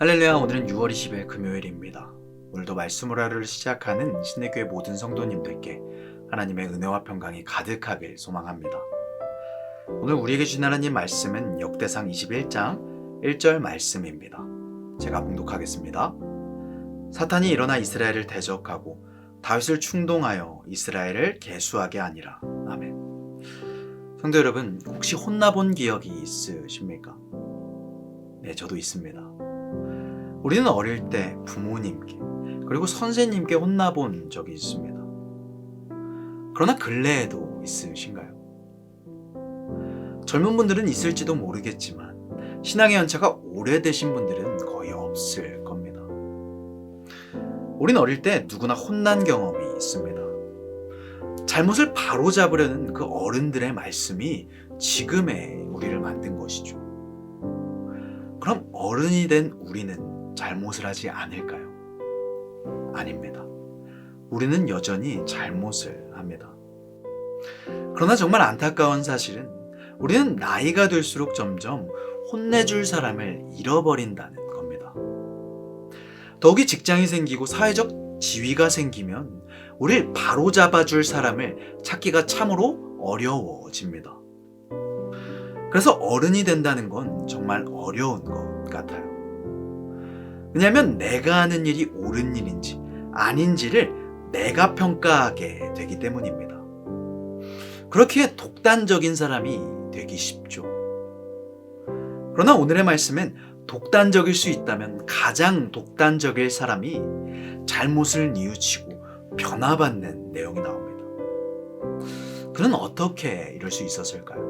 할렐루야. 오늘은 6월 20일 금요일입니다. 오늘도 말씀을 하루를 시작하는 신내교회 모든 성도님들께 하나님의 은혜와 평강이 가득하길 소망합니다. 오늘 우리에게 주신 하나님 말씀은 역대상 21장 1절 말씀입니다. 제가 봉독하겠습니다. 사탄이 일어나 이스라엘을 대적하고 다윗을 충동하여 이스라엘을 계수하게 하니라. 아멘. 성도 여러분, 혹시 혼나본 기억이 있으십니까? 네, 저도 있습니다. 우리는 어릴 때 부모님께 그리고 선생님께 혼나본 적이 있습니다. 그러나 근래에도 있으신가요? 젊은 분들은 있을지도 모르겠지만 신앙의 연차가 오래되신 분들은 거의 없을 겁니다. 우리는 어릴 때 누구나 혼난 경험이 있습니다. 잘못을 바로잡으려는 그 어른들의 말씀이 지금의 우리를 만든 것이죠. 그럼 어른이 된 우리는 잘못을 하지 않을까요? 아닙니다. 우리는 여전히 잘못을 합니다. 그러나 정말 안타까운 사실은 우리는 나이가 들수록 점점 혼내줄 사람을 잃어버린다는 겁니다. 더욱이 직장이 생기고 사회적 지위가 생기면 우리를 바로잡아줄 사람을 찾기가 참으로 어려워집니다. 그래서 어른이 된다는 건 정말 어려운 것 같아요. 왜냐하면 내가 하는 일이 옳은 일인지 아닌지를 내가 평가하게 되기 때문입니다. 그렇기에 독단적인 사람이 되기 쉽죠. 그러나 오늘의 말씀은 독단적일 수 있다면 가장 독단적일 사람이 잘못을 뉘우치고 변화받는 내용이 나옵니다. 그는 어떻게 이럴 수 있었을까요?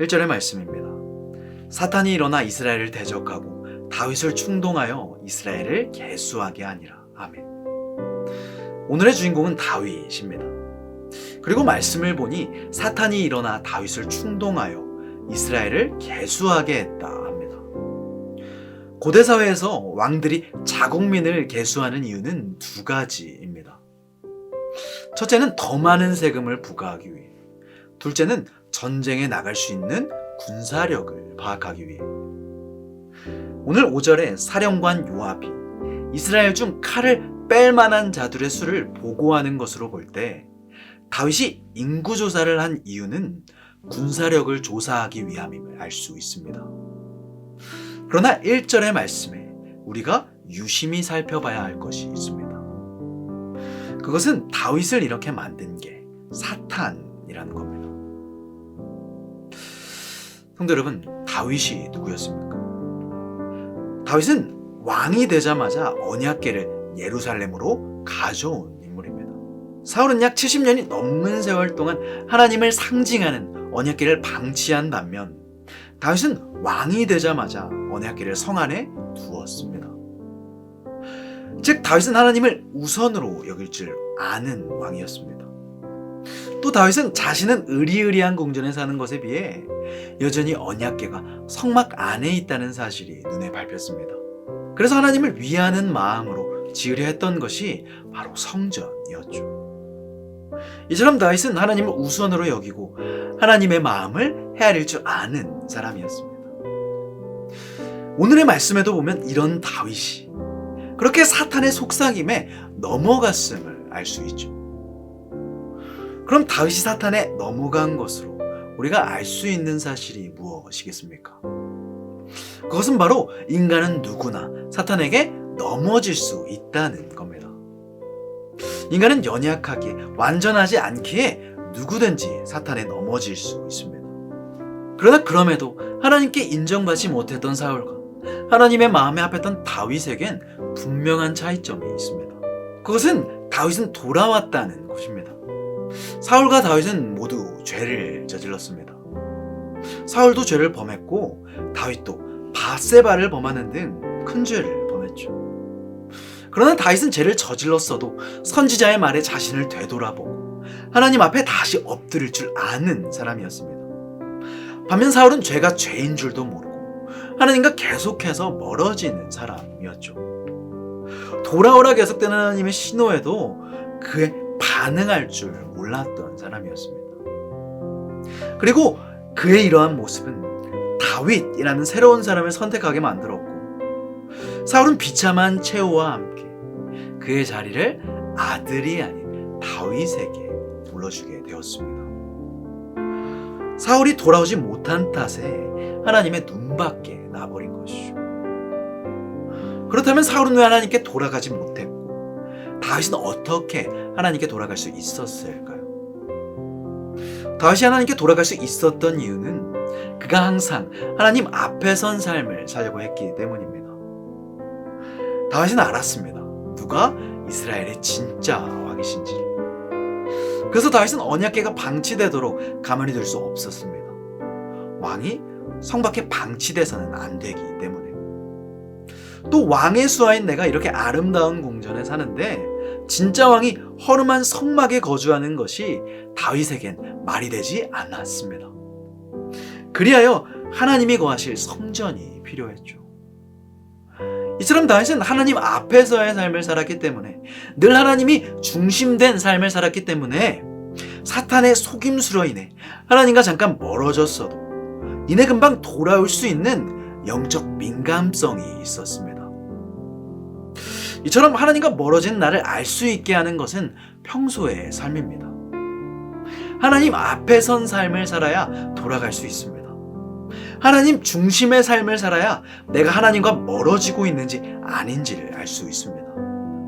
1절의 말씀입니다. 사탄이 일어나 이스라엘을 대적하고 다윗을 충동하여 이스라엘을 계수하게 하니라. 아멘. 오늘의 주인공은 다윗입니다. 그리고 말씀을 보니 사탄이 일어나 다윗을 충동하여 이스라엘을 계수하게 했다 합니다. 고대 사회에서 왕들이 자국민을 계수하는 이유는 두 가지입니다. 첫째는 더 많은 세금을 부과하기 위해, 둘째는 전쟁에 나갈 수 있는 군사력을 파악하기 위해. 오늘 5절에 사령관 요압이 이스라엘 중 칼을 뺄 만한 자들의 수를 보고하는 것으로 볼 때 다윗이 인구조사를 한 이유는 군사력을 조사하기 위함임을 알 수 있습니다. 그러나 1절의 말씀에 우리가 유심히 살펴봐야 할 것이 있습니다. 그것은 다윗을 이렇게 만든 게 사탄이라는 겁니다. 성도 여러분, 다윗이 누구였습니까? 다윗은 왕이 되자마자 언약궤를 예루살렘으로 가져온 인물입니다. 사울은 약 70년이 넘는 세월 동안 하나님을 상징하는 언약궤를 방치한 반면 다윗은 왕이 되자마자 언약궤를 성 안에 두었습니다. 즉 다윗은 하나님을 우선으로 여길 줄 아는 왕이었습니다. 또 다윗은 자신은 의리의리한 궁전에 사는 것에 비해 여전히 언약궤가 성막 안에 있다는 사실이 눈에 밟혔습니다. 그래서 하나님을 위하는 마음으로 지으려 했던 것이 바로 성전이었죠. 이처럼 다윗은 하나님을 우선으로 여기고 하나님의 마음을 헤아릴 줄 아는 사람이었습니다. 오늘의 말씀에도 보면 이런 다윗이 그렇게 사탄의 속삭임에 넘어갔음을 알 수 있죠. 그럼 다윗이 사탄에 넘어간 것으로 우리가 알 수 있는 사실이 무엇이겠습니까? 그것은 바로 인간은 누구나 사탄에게 넘어질 수 있다는 겁니다. 인간은 연약하기에 완전하지 않기에 누구든지 사탄에 넘어질 수 있습니다. 그러나 그럼에도 하나님께 인정받지 못했던 사울과 하나님의 마음에 합했던 다윗에겐 분명한 차이점이 있습니다. 그것은 다윗은 돌아왔다는 것입니다. 사울과 다윗은 모두 죄를 저질렀습니다. 사울도 죄를 범했고 다윗도 밧세바를 범하는 등 큰 죄를 범했죠. 그러나 다윗은 죄를 저질렀어도 선지자의 말에 자신을 되돌아보고 하나님 앞에 다시 엎드릴 줄 아는 사람이었습니다. 반면 사울은 죄가 죄인 줄도 모르고 하나님과 계속해서 멀어지는 사람이었죠. 돌아오라 계속되는 하나님의 신호에도 그의 반응할 줄 몰랐던 사람이었습니다. 그리고 그의 이러한 모습은 다윗이라는 새로운 사람을 선택하게 만들었고 사울은 비참한 최후와 함께 그의 자리를 아들이 아닌 다윗에게 물려주게 되었습니다. 사울이 돌아오지 못한 탓에 하나님의 눈밖에 나버린 것이죠. 그렇다면 사울은 왜 하나님께 돌아가지 못했고 다윗은 어떻게 하나님께 돌아갈 수 있었을까요? 다윗이 하나님께 돌아갈 수 있었던 이유는 그가 항상 하나님 앞에 선 삶을 살려고 했기 때문입니다. 다윗은 알았습니다. 누가 이스라엘의 진짜 왕이신지. 그래서 다윗은 언약궤가 방치되도록 가만히 둘 수 없었습니다. 왕이 성 밖에 방치돼서는 안 되기 때문에. 또 왕의 수하인 내가 이렇게 아름다운 궁전에 사는데 진짜 왕이 허름한 성막에 거주하는 것이 다윗에겐 말이 되지 않았습니다. 그리하여 하나님이 거하실 성전이 필요했죠. 이처럼 다윗은 하나님 앞에서의 삶을 살았기 때문에, 늘 하나님이 중심된 삶을 살았기 때문에 사탄의 속임수로 인해 하나님과 잠깐 멀어졌어도 이내 금방 돌아올 수 있는 영적 민감성이 있었습니다. 이처럼 하나님과 멀어진 나를 알 수 있게 하는 것은 평소의 삶입니다. 하나님 앞에 선 삶을 살아야 돌아갈 수 있습니다. 하나님 중심의 삶을 살아야 내가 하나님과 멀어지고 있는지 아닌지를 알 수 있습니다.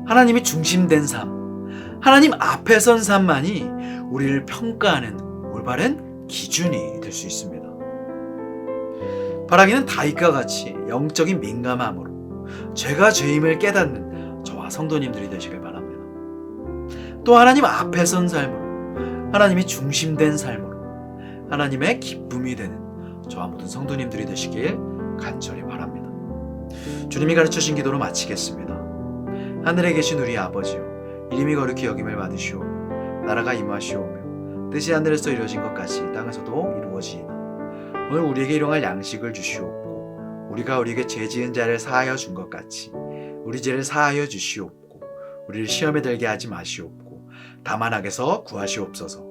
하나님이 중심된 삶, 하나님 앞에 선 삶만이 우리를 평가하는 올바른 기준이 될 수 있습니다. 바라기는 다윗과 같이 영적인 민감함으로 죄가 죄임을 깨닫는 저와 성도님들이 되시길 바랍니다. 또 하나님 앞에 선 삶으로, 하나님이 중심된 삶으로 하나님의 기쁨이 되는 저와 모든 성도님들이 되시길 간절히 바랍니다. 주님이 가르쳐주신 기도로 마치겠습니다. 하늘에 계신 우리 아버지요, 이름이 거룩히 여김을 받으시오며 나라가 임하시오며 뜻이 하늘에서 이루어진 것 같이 땅에서도 이루어지이다. 오늘 우리에게 일용할 양식을 주시옵고 우리가 우리에게 죄 지은 자를 사하여 준 것 같이 우리 죄를 사하여 주시옵고 우리를 시험에 들게 하지 마시옵고 다만 악에서 구하시옵소서.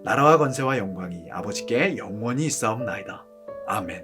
나라와 권세와 영광이 아버지께 영원히 있사옵나이다. 아멘.